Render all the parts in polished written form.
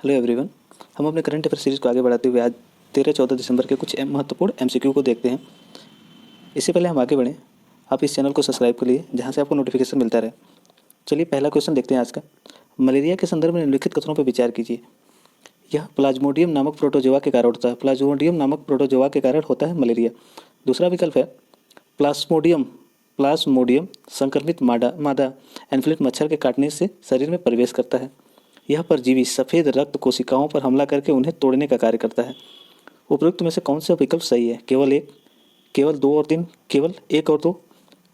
Hello everyone. हम अपने current affair series को आगे बढ़ाते हुए आज 13-14 दिसंबर के कुछ महत्वपूर्ण एमसीक्यू को देखते हैं। इससे पहले हम आगे बढ़ें, आप इस चैनल को सब्सक्राइब कर लिए जहां से आपको नोटिफिकेशन मिलता रहे। चलिए पहला क्वेश्चन देखते हैं आज का। मलेरिया के संदर्भ में निम्नलिखित कथनों पर विचार कीजिए। यह प्लाज्मोडियम नामक प्रोटोजोआ के कारण होता है। प्लाज्मोडियम नामक प्रोटोजोआ के कारण होता है मलेरिया। दूसरा विकल्प है प्लास्मोडियम प्लाज्मोडियम संक्रमित मादा एन्फ्लूएंजा मच्छर के काटने से शरीर में प्रवेश करता है। यह परजीवी सफ़ेद रक्त कोशिकाओं पर हमला करके उन्हें तोड़ने का कार्य करता है। उपरोक्त में से कौन सा विकल्प सही है? केवल एक, केवल दो और तीन, केवल एक और दो,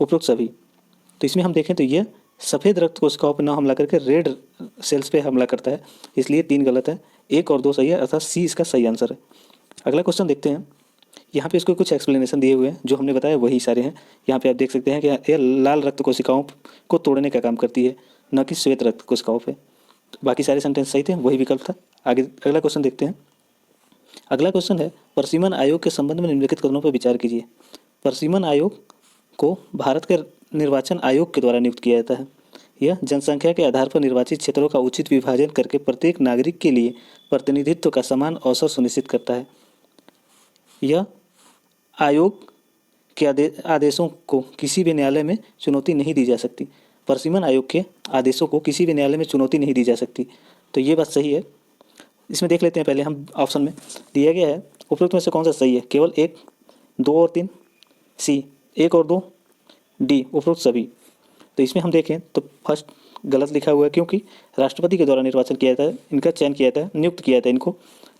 उपरोक्त सभी। तो इसमें हम देखें तो यह सफ़ेद रक्त कोशिकाओं पर न हमला करके रेड सेल्स पे हमला करता है, इसलिए तीन गलत है। एक और दो सही है, अर्थात सी इसका सही आंसर है। अगला क्वेश्चन देखते हैं। यहाँ पे इसको कुछ एक्सप्लेनेशन दिए हुए हैं, जो हमने बताया वही सारे हैं। यहाँ पे आप देख सकते हैं कि यह लाल रक्त कोशिकाओं को तोड़ने का काम करती है, न कि श्वेत रक्त कोशिकाओं पे। बाकी सारे सेंटेंस सही थे, वही विकल्प था। आगे अगला क्वेश्चन देखते हैं। अगला क्वेश्चन है परसिमन आयोग के संबंध में निम्नलिखित कथनों पर विचार कीजिए। परसिमन आयोग को भारत के निर्वाचन आयोग के द्वारा नियुक्त किया जाता है। यह जनसंख्या के आधार पर निर्वाचित क्षेत्रों का उचित विभाजन करके प्रत्येक नागरिक के लिए प्रतिनिधित्व का समान अवसर सुनिश्चित करता है। यह आयोग के आदेशों को किसी भी न्यायालय में चुनौती नहीं दी जा सकती। परसिमन आयोग के आदेशों को किसी भी न्यायालय में चुनौती नहीं दी जा सकती। तो ये बात सही है। इसमें देख लेते हैं, पहले हम ऑप्शन में दिया गया है उपरोक्त में से कौन सा सही है? केवल एक, दो और तीन, सी एक और दो, डी उपरोक्त सभी। तो इसमें हम देखें तो फर्स्ट गलत लिखा हुआ है, क्योंकि राष्ट्रपति के द्वारा निर्वाचन किया जाता है, इनका चयन किया जाता है, नियुक्त किया जाता है इनको,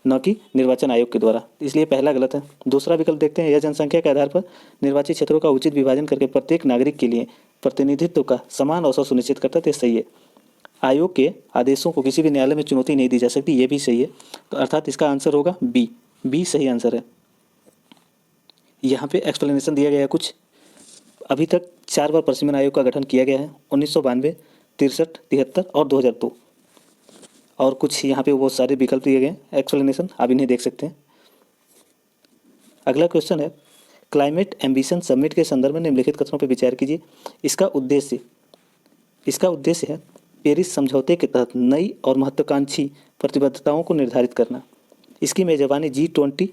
न कि निर्वाचन आयोग के द्वारा। इसलिए पहला गलत है। दूसरा विकल्प देखते हैं। यह जनसंख्या के आधार पर निर्वाचित क्षेत्रों का उचित विभाजन करके प्रत्येक नागरिक के लिए प्रतिनिधित्व का समान अवसर सुनिश्चित करता है, तो सही है। आयोग के आदेशों को किसी भी न्यायालय में चुनौती नहीं दी जा सकती, ये भी सही है। तो अर्थात इसका आंसर होगा बी। बी सही आंसर है। यहाँ पे एक्सप्लेनेशन दिया गया है कुछ। अभी तक 4 बार परसिमन आयोग का गठन किया गया है, 1992, 63, 73 और 2002। और कुछ यहाँ पे बहुत सारे विकल्प दिए गए, एक्सप्लेनेशन आप इन्हें देख सकते हैं। अगला क्वेश्चन है क्लाइमेट एम्बिशन समिट के संदर्भ में निम्नलिखित कथनों पर विचार कीजिए। इसका उद्देश्य है पेरिस समझौते के तहत नई और महत्वाकांक्षी प्रतिबद्धताओं को निर्धारित करना। इसकी मेजबानी G20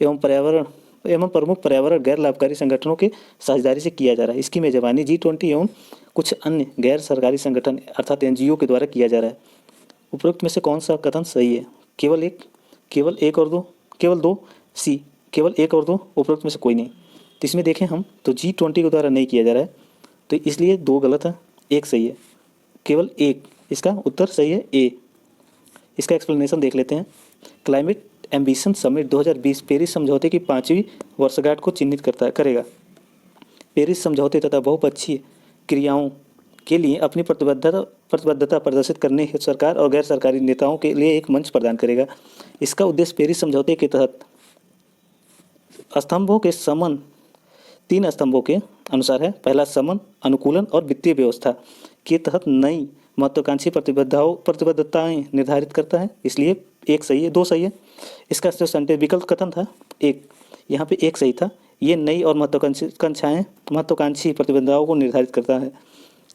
एवं प्रमुख पर्यावरण गैर लाभकारी संगठनों के साझेदारी से किया जा रहा है। इसकी मेजबानी G20 एवं कुछ अन्य गैर सरकारी संगठन अर्थात NGO के द्वारा किया जा रहा है। उपरोक्त में से कौन सा कथन सही है? केवल एक, केवल एक और दो, केवल दो, सी केवल एक और दो, उपरोक्त में से कोई नहीं। तो इसमें देखें हम तो G20 के द्वारा नहीं किया जा रहा है, तो इसलिए दो गलत है, एक सही है। केवल एक, इसका उत्तर सही है ए। इसका एक्सप्लेनेशन देख लेते हैं। क्लाइमेट एम्बिशन समिट 2020 पेरिस समझौते की 5वीं वर्षगांठ को चिन्हित करेगा। पेरिस समझौते तथा बहुपक्षीय क्रियाओं के लिए अपनी प्रतिबद्धता प्रदर्शित करने हेतु सरकार और गैर सरकारी नेताओं के लिए एक मंच प्रदान करेगा। इसका उद्देश्य पेरिस समझौते के तहत स्तंभों के समन 3 स्तंभों के अनुसार है। पहला समन, अनुकूलन और वित्तीय व्यवस्था के तहत नई महत्वाकांक्षी प्रतिबद्धताएं निर्धारित करता है, इसलिए एक सही है, दो सही है। इसका जो सेंटेंस विकल्प कथन था एक, यहाँ पे एक सही था। ये नई और महत्वाकांक्षी प्रतिबद्धताओं को निर्धारित करता है,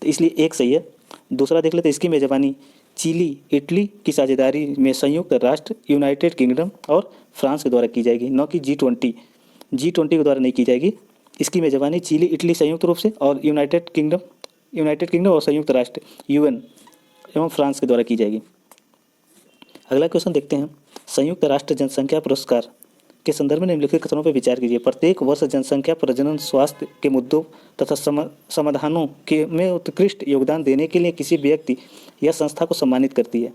तो इसलिए एक सही है। दूसरा देख लेते हैं। इसकी मेजबानी चिली, इटली की साझेदारी में संयुक्त राष्ट्र, यूनाइटेड किंगडम और फ्रांस के द्वारा की जाएगी, न कि G20 के द्वारा नहीं की जाएगी। इसकी मेजबानी चिली, इटली संयुक्त रूप से और यूनाइटेड किंगडम और संयुक्त राष्ट्र UN एवं फ्रांस के द्वारा की जाएगी। अगला क्वेश्चन देखते हैं। संयुक्त राष्ट्र जनसंख्या पुरस्कार के संदर्भ में निम्नलिखित कथनों पर विचार कीजिए। प्रत्येक वर्ष जनसंख्या, प्रजनन, स्वास्थ्य के मुद्दों तथा समाधानों में उत्कृष्ट योगदान देने के लिए किसी व्यक्ति या संस्था को सम्मानित करती है।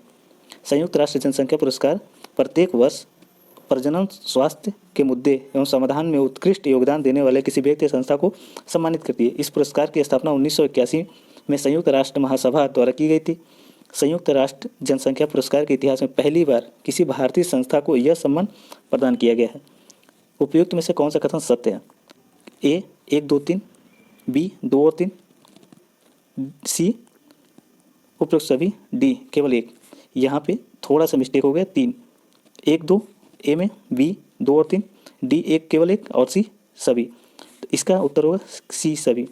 संयुक्त राष्ट्र जनसंख्या पुरस्कार प्रत्येक वर्ष प्रजनन, स्वास्थ्य के मुद्दे एवं समाधान में उत्कृष्ट योगदान देने वाले किसी व्यक्ति या संस्था को सम्मानित करती है। इस पुरस्कार की स्थापना 1981 में संयुक्त राष्ट्र महासभा द्वारा की गई थी। संयुक्त राष्ट्र जनसंख्या पुरस्कार के इतिहास में पहली बार किसी भारतीय संस्था को यह सम्मान प्रदान किया गया है। उपयुक्त में से कौन सा कथन सत्य है? ए 1, 2, 3, बी 2 और 3, सी उपयुक्त सभी, डी केवल एक। यहाँ पे थोड़ा सा मिस्टेक हो गया, 3, 1, 2 ए में, बी 2 और 3, डी एक केवल एक और सी सभी। तो इसका उत्तर होगा सी सभी,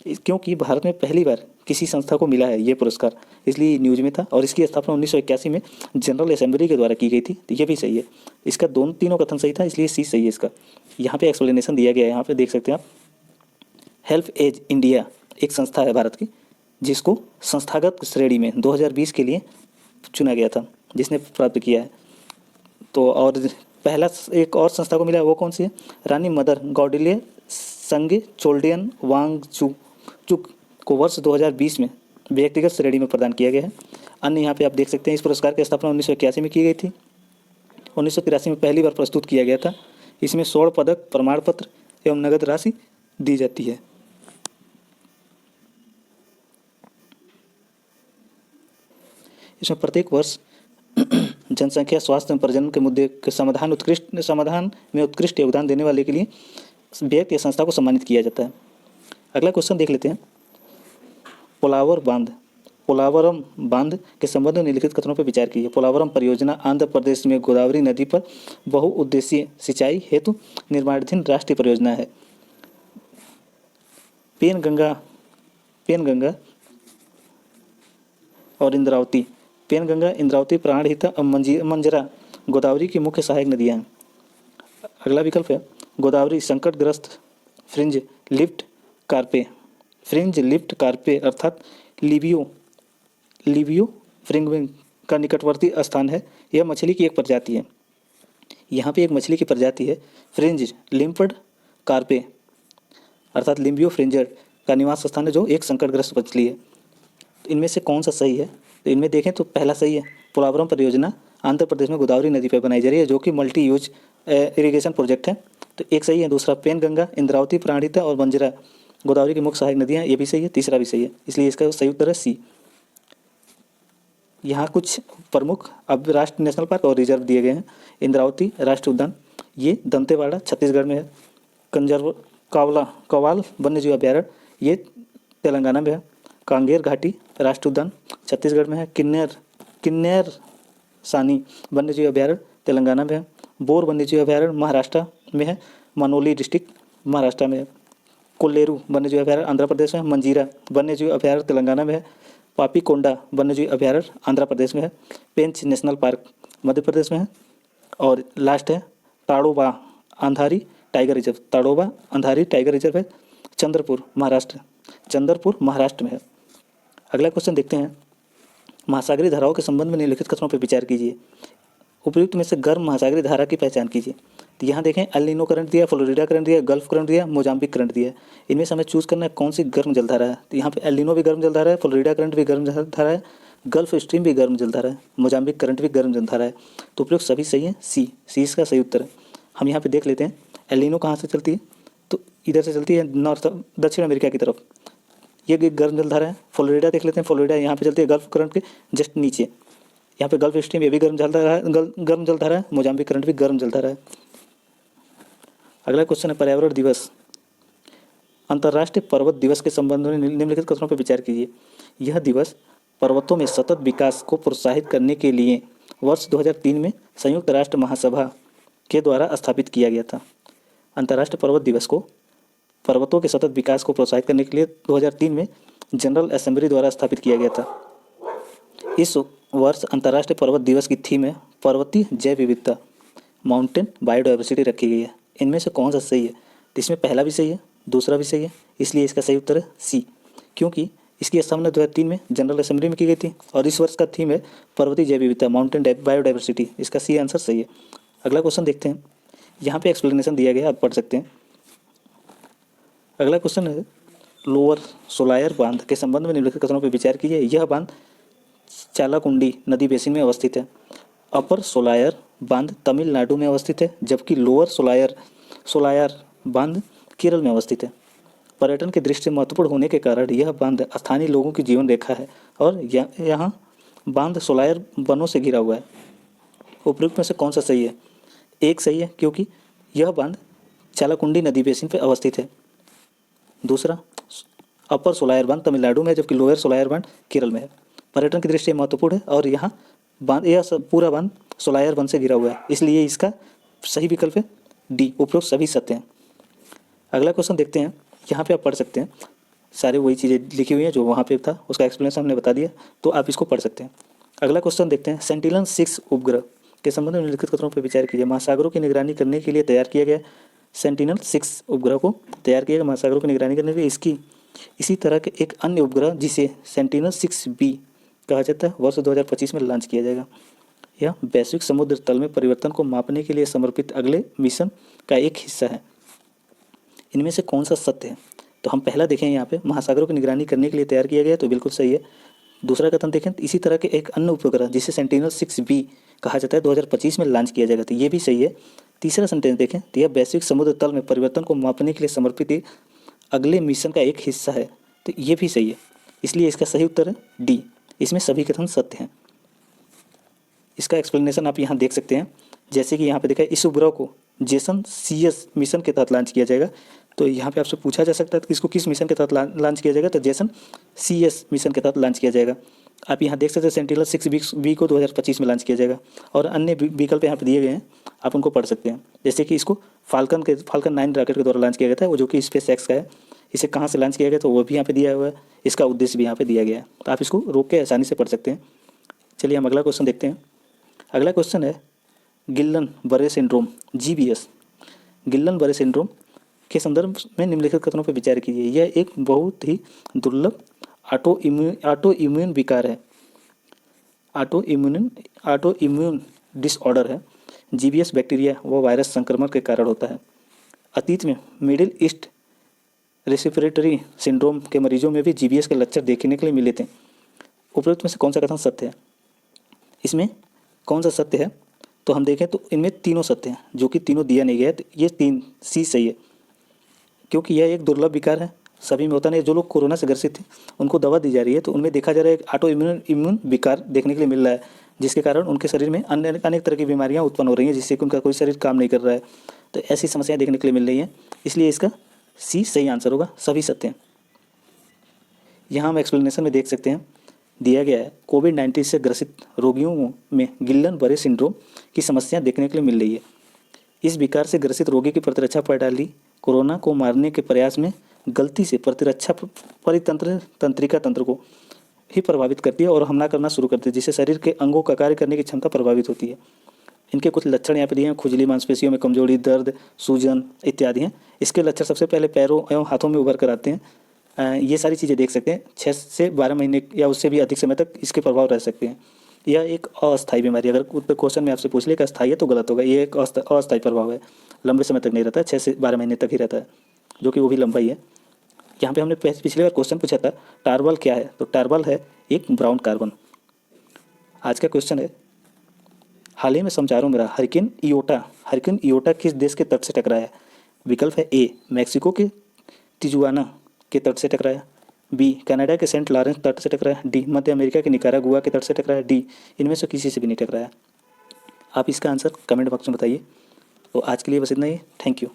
क्योंकि भारत में पहली बार किसी संस्था को मिला है ये पुरस्कार, इसलिए न्यूज़ में था। और इसकी स्थापना 1981 में जनरल असेंबली के द्वारा की गई थी, तो ये भी सही है। इसका दोनों तीनों कथन सही था, इसलिए सी सही है इसका। यहाँ पे एक्सप्लेनेशन दिया गया है, यहाँ पे देख सकते हैं आप। हेल्प एज इंडिया एक संस्था है भारत की, जिसको संस्थागत श्रेणी में 2020 के लिए चुना गया था, जिसने प्राप्त किया है। तो और पहला एक और संस्था को मिला है, वो कौन सी है? रानी मदर गौडील्य संगे चोल्डियन वांगचुक को वर्ष 2020 में व्यक्तिगत श्रेणी में प्रदान किया गया है। अन्य यहाँ पे आप देख सकते हैं, इस पुरस्कार की स्थापना 1981 में की गई थी। 1983 में पहली बार प्रस्तुत किया गया था। इसमें स्वर्ण पदक, प्रमाण पत्र एवं नगद राशि दी जाती है। इसमें प्रत्येक वर्ष जनसंख्या, स्वास्थ्य एवं प्रजनन के मुद्दे के समाधान में उत्कृष्ट योगदान देने वाले के लिए व्यक्ति या संस्था को सम्मानित किया जाता है। अगला क्वेश्चन देख लेते हैं। पोलावरम बांध के संबंध में निम्नलिखित कथनों पर विचार कीजिए। पोलावरम परियोजना आंध्र प्रदेश में गोदावरी नदी पर बहुउद्देशीय सिंचाई हेतु निर्माणाधीन राष्ट्रीय परियोजना है। पेनगंगा और इंद्रावती, प्राणहिता और मंजरा गोदावरी की मुख्य सहायक नदियाँ हैं। अगला विकल्प है गोदावरी संकटग्रस्त फ्रिंज लिफ्ट कार्पे अर्थात लिवियो फ्रिंगविंग का निकटवर्ती स्थान है। यह मछली की एक प्रजाति है। यहाँ पे एक मछली की प्रजाति है फ्रिंज लिम्फड कार्पे अर्थात लिम्बियो फ्रिंजर का निवास स्थान है, जो एक संकटग्रस्त मछली है। तो इनमें से कौन सा सही है? तो इनमें देखें तो पहला सही है। पोलावरम परियोजना आंध्र प्रदेश में गोदावरी नदी पर बनाई जा रही है, जो कि मल्टी यूज इरिगेशन प्रोजेक्ट है, तो एक सही है। दूसरा पेनगंगा, इंद्रावती, प्राणहिता और मंजरा गोदावरी की मुख्य सहायक नदियाँ, ये भी सही है। तीसरा भी सही है, इसलिए इसका सही उत्तर है सी। यहाँ कुछ प्रमुख अब राष्ट्रीय नेशनल पार्क और रिजर्व दिए गए हैं। इंद्रावती राष्ट्रीय उद्यान, ये दंतेवाड़ा छत्तीसगढ़ में है। कवाल वन्यजीव अभ्यारण्य, ये तेलंगाना में है। कांगेर घाटी राष्ट्रीय उद्यान छत्तीसगढ़ में है। किन्नर सानी वन्यजीव अभ्यारण्य तेलंगाना में है। बोर वन्यजीव अभ्यारण्य महाराष्ट्र में है, मनोली डिस्ट्रिक्ट महाराष्ट्र में है। कोल्लेरू वन्यजीव अभ्यारण्य आंध्र प्रदेश में है। मंजीरा वन्यजीव अभ्यारण्य तेलंगाना में है। पापीकोंडा वन्यजीव अभ्यारण्य आंध्र प्रदेश में है। पेंच नेशनल पार्क मध्य प्रदेश में है। और लास्ट है ताड़ोबा अंधारी टाइगर रिजर्व है, चंद्रपुर महाराष्ट्र में है। अगला क्वेश्चन देखते हैं। महासागरीय धाराओं के संबंध में निम्नलिखित कथनों पर विचार कीजिए। उपयुक्त में से गर्म महासागरीय धारा की पहचान कीजिए। तो यहाँ देखें, एल नीनो करंट दिया, फ्लोरिडा करंट दिया, गल्फ करंट दिया, मोजाम्बिक करंट दिया। इनमें से हमें चूज करना है कौन सी गर्म जलधारा है। तो यहाँ पे एल नीनो भी गर्म जलधारा है, फ्लोरिडा करंट भी गर्म जलधारा है, गल्फ स्ट्रीम भी गर्म जलधारा है, मोजाम्बिक करंट भी गर्म जलधारा है। तो उपयुक्त सभी सही है, सी इसका सही उत्तर है। हम यहाँ पे देख लेते हैं एल नीनो कहाँ से चलती है। तो इधर से चलती है दक्षिण अमेरिका की तरफ, ये गर्म जलधारा है। फ्लोरिडा देख लेते हैं, फ्लोरिडा यहाँ पे चलती है गल्फ करंट के जस्ट नीचे। यहाँ पे गल्फ स्ट्रीम ये भी गर्म जलधारा है, मोजाम्बिक करंट भी गर्म जलधारा है। अगला क्वेश्चन है पर्यावरण दिवस। अंतर्राष्ट्रीय पर्वत दिवस के संबंध में निम्नलिखित कथनों पर विचार कीजिए। यह दिवस पर्वतों में सतत विकास को प्रोत्साहित करने के लिए वर्ष 2003 में संयुक्त राष्ट्र महासभा के द्वारा स्थापित किया गया था। अंतर्राष्ट्रीय पर्वत दिवस को पर्वतों के सतत विकास को प्रोत्साहित करने के लिए 2003 में जनरल असेंबली द्वारा स्थापित किया गया था। इस वर्ष अंतर्राष्ट्रीय पर्वत दिवस की थीम है पर्वतीय जैव विविधता, माउंटेन बायोडाइवर्सिटी रखी गई है। इनमें से कौन सा सही है? तो इसमें पहला भी सही है, दूसरा भी सही है, इसलिए इसका सही उत्तर है सी, क्योंकि इसकी स्थापना 2003 में जनरल असेंबली में की गई थी और इस वर्ष का थीम है पर्वतीय जैव विविधता, माउंटेन बायोडाइवर्सिटी। इसका सी आंसर सही है। अगला क्वेश्चन देखते हैं। यहाँ पे एक्सप्लेनेशन दिया गया, आप पढ़ सकते हैं। अगला क्वेश्चन है लोअर सोलायर बांध के संबंध में निम्नलिखित कथनों पर विचार कीजिए। यह बांध चालाकुंडी नदी बेसिन में अवस्थित है। अपर सोलायर बांध तमिलनाडु में अवस्थित है, जबकि लोअर सोलायर बांध केरल में अवस्थित है। पर्यटन की दृष्टि से महत्वपूर्ण होने के कारण यह बांध स्थानीय लोगों की जीवन रेखा है और यहाँ बांध सोलायर वनों से घिरा हुआ है। उपयुक्त में से कौन सा सही है? एक सही है, क्योंकि यह बांध चालाकुंडी नदी बेसिन पर अवस्थित है। दूसरा, अपर सोलायर बांध तमिलनाडु में है, जबकि लोअर सोलायर बांध केरल में है। पर्यटन की दृष्टि से महत्वपूर्ण है और यहाँ यह पूरा बांध सोलायर वन से घिरा हुआ है, इसलिए इसका सही विकल्प है डी। उपरोक्त सभी सत्य हैं। अगला क्वेश्चन देखते हैं। यहाँ पे आप पढ़ सकते हैं सारे वही चीज़ें लिखी हुई हैं जो वहाँ पे था, उसका एक्सप्लेनेशन हमने बता दिया, तो आप इसको पढ़ सकते हैं। अगला क्वेश्चन देखते हैं। सेंटिनल-6 उपग्रह के संबंध में निम्नलिखित कथनों पर विचार कीजिए। महासागरों की निगरानी करने के लिए तैयार किया गया सेंटिनल-6 उपग्रह को तैयार किया गया महासागरों की निगरानी करने के लिए। इसकी इसी तरह के एक अन्य उपग्रह जिसे सेंटिनल-6B कहा जाता है, वर्ष 2025 में लॉन्च किया जाएगा। यह वैश्विक समुद्र तल में परिवर्तन को मापने के लिए समर्पित अगले मिशन का एक हिस्सा है। इनमें से कौन सा सत्य है? तो हम पहला देखें यहाँ पे, महासागरों की निगरानी करने के लिए तैयार किया गया, तो बिल्कुल सही है। दूसरा कथन देखें, इसी तरह के एक अन्य उपग्रह जिसे सेंटिनल-6B कहा जाता है 2025 में लॉन्च किया जाएगा, तो ये भी सही है। तीसरा सेंटेंस देखें, तो यह वैश्विक समुद्र तल में परिवर्तन को मापने के लिए समर्पित एक अगले मिशन का एक हिस्सा है, तो ये भी सही है। इसलिए इसका सही उत्तर है डी। इसमें सभी कथन सत्य हैं। इसका एक्सप्लेनेशन आप यहाँ देख सकते हैं। जैसे कि यहाँ पे देखा है, इस उपग्रह को जेसन CS मिशन के तहत लॉन्च किया जाएगा। तो यहाँ पे आपसे पूछा जा सकता है कि इसको किस मिशन के तहत लॉन्च किया जाएगा, तो जेसन CS मिशन के तहत लॉन्च किया जाएगा। आप यहाँ देख सकते हैं सेंटिनल-6B को 2025 में लॉन्च किया जाएगा, और अन्य विकल्प यहाँ पे दिए गए हैं, आप उनको पढ़ सकते हैं। जैसे कि इसको फाल्कन 9 रॉकेट के द्वारा लॉन्च किया गया था, वो जो कि SpaceX का है। इसे कहाँ से लॉन्च किया गया तो वो भी यहाँ पे दिया हुआ है, इसका उद्देश्य भी यहाँ पे दिया गया है, तो आप इसको रोक के आसानी से पढ़ सकते हैं। चलिए हम अगला क्वेश्चन देखते हैं। अगला क्वेश्चन है गिल्लन बरे सिंड्रोम GBS। गिल्लन बरे सिंड्रोम के संदर्भ में निम्नलिखित कथनों पर विचार कीजिए। यह एक बहुत ही दुर्लभ ऑटो इम्यून विकार है, ऑटो इम्यून डिसऑर्डर है। GBS बैक्टीरिया व वायरस संक्रमण के कारण होता है। अतीत में मिडिल ईस्ट रेस्पिरेटरी सिंड्रोम के मरीजों में भी GBS के लक्षण देखने के लिए मिले थे। उपरोक्त में से कौन सा कथन सत्य है? इसमें कौन सा सत्य है? तो हम देखें तो इनमें तीनों सत्य हैं, जो कि तीनों दिया नहीं गया है, तो ये 3 C सही है, क्योंकि यह एक दुर्लभ विकार है, सभी में होता नहीं। जो लोग कोरोना से ग्रसित थे उनको दवा दी जा रही है, तो उनमें देखा जा रहा है एक ऑटो इम्यून विकार देखने के लिए मिल रहा है, जिसके कारण उनके शरीर में अन्य अनेक तरह की बीमारियां उत्पन्न हो रही हैं, जिससे कि उनका कोई शरीर काम नहीं कर रहा है। तो ऐसी समस्याएं देखने के लिए मिल रही हैं, इसलिए इसका C सही आंसर होगा, सभी सत्य हैं। यहाँ हम एक्सप्लेनेशन में देख सकते हैं, दिया गया है कोविड-19 से ग्रसित रोगियों में गिल्लन बरे सिंड्रोम की समस्या देखने के लिए मिल रही है। इस विकार से ग्रसित रोगी की प्रतिरक्षा प्रणाली कोरोना को मारने के प्रयास में गलती से प्रतिरक्षा तंत्रिका तंत्र को ही प्रभावित करती है और हमला करना शुरू करती है, जिससे शरीर के अंगों का कार्य करने की क्षमता प्रभावित होती है। इनके कुछ लक्षण यहाँ पे दिए हैं। खुजली, मांसपेशियों में कमजोरी, दर्द, सूजन इत्यादि हैं। इसके लक्षण सबसे पहले पैरों एवं हाथों में उभर कर आते हैं। ये सारी चीज़ें देख सकते हैं। 6 से 12 महीने या उससे भी अधिक समय तक इसके प्रभाव रह सकते हैं। यह एक अस्थायी बीमारी, अगर क्वेश्चन में आपसे पूछ ले कि अस्थायी है तो गलत होगा। ये एक अस्थायी प्रभाव है, लंबे समय तक नहीं रहता है, 6 से 12 महीने तक ही रहता है, जो कि वो भी लंबा ही है। यहाँ पे हमने पिछली बार क्वेश्चन पूछा था टार्बल क्या है, तो टार्बल है एक ब्राउन कार्बन। आज का क्वेश्चन है, हाल ही में समाचारों में रहा हरिकेन इयोटा किस देश के तट से टकराया? विकल्प है ए मैक्सिको के तिजुआना के तट से टकराया, बी कनाडा के सेंट लॉरेंस तट से टकराया, डी मध्य अमेरिका के निकारागुआ के तट से टकराया, डी इनमें से किसी से भी नहीं टकराया। आप इसका आंसर कमेंट बॉक्स में बताइए। तो आज के लिए बस इतना ही। Thank you.